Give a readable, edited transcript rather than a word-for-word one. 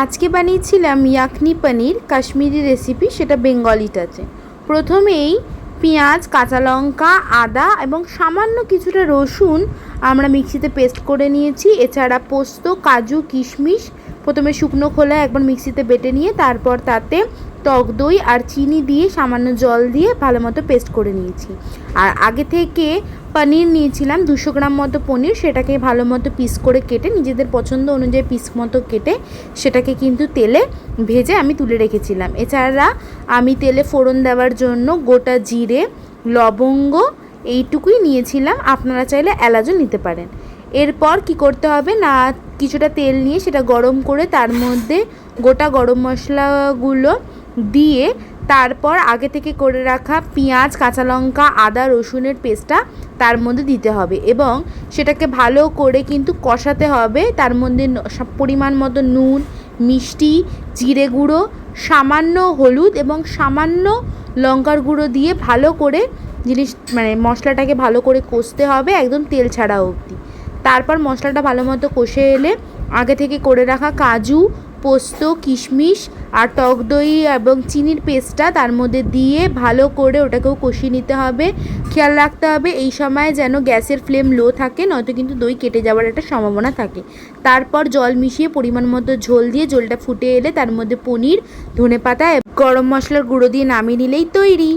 আজকে বানিয়েছিলাম ইয়াখনি পনির কাশ্মীরি রেসিপি, সেটা বেঙ্গলিটাতে। প্রথমেই পেঁয়াজ, কাঁচা লঙ্কা, আদা এবং সামান্য কিছুটা রসুন আমরা মিক্সিতে পেস্ট করে নিয়েছি। এছাড়া পোস্ত, কাজু, কিশমিশ প্রথমে শুকনো খোলায় একবার মিক্সিতে বেটে নিয়ে তারপর তাতে টক দই আর চিনি দিয়ে সামান্য জল দিয়ে ভালো মতো পেস্ট করে নিয়েছি। আর আগে থেকে পনির নিয়েছিলাম 200 গ্রাম মতো পনির, সেটাকে ভালো মতো পিস করে কেটে নিজেদের পছন্দ অনুযায়ী পিস মতো কেটে সেটাকে কিন্তু তেলে ভেজে আমি তুলে রেখেছিলাম। এছাড়া আমি তেলে ফোড়ন দেওয়ার জন্য গোটা জিরে, লবঙ্গ এইটুকুই নিয়েছিলাম, আপনারা চাইলে এলাচও নিতে পারেন। এরপর কি করতে হবে না, কিছুটা তেল নিয়ে সেটা গরম করে তার মধ্যে গোটা গরম মশলাগুলো দিয়ে তারপর আগে থেকে করে রাখা পেঁয়াজ, কাঁচা লঙ্কা, আদা, রসুনের পেস্টটা তার মধ্যে দিতে হবে এবং সেটাকে ভালো করে কিন্তু কষাতে হবে। তার মধ্যে পরিমাণ মতো নুন, মিষ্টি, জিরে গুঁড়ো, সামান্য হলুদ এবং সামান্য লঙ্কার গুঁড়ো দিয়ে ভালো করে মশলাটাকে ভালো করে কষতে হবে একদম তেল ছাড়া অবধি। তারপর মশলাটা ভালো মতো কষে এলে আগে থেকে করে রাখা কাজু, পোস্ত, কিশমিশ আর টক দই এবং চিনির পেস্টটা তার মধ্যে দিয়ে ভালো করে ওটাকেও কষিয়ে নিতে হবে। খেয়াল রাখতে হবে এই সময় যেন গ্যাসের ফ্লেম লো থাকে, নয়তো কিন্তু দই কেটে যাওয়ার একটা সম্ভাবনা থাকে। তারপর জল মিশিয়ে পরিমাণ মতো ঝোল দিয়ে জলটা ফুটে এলে তার মধ্যে পনির, ধনেপাতা, গরম মশলার গুঁড়ো দিয়ে নামিয়ে নিলেই তৈরি।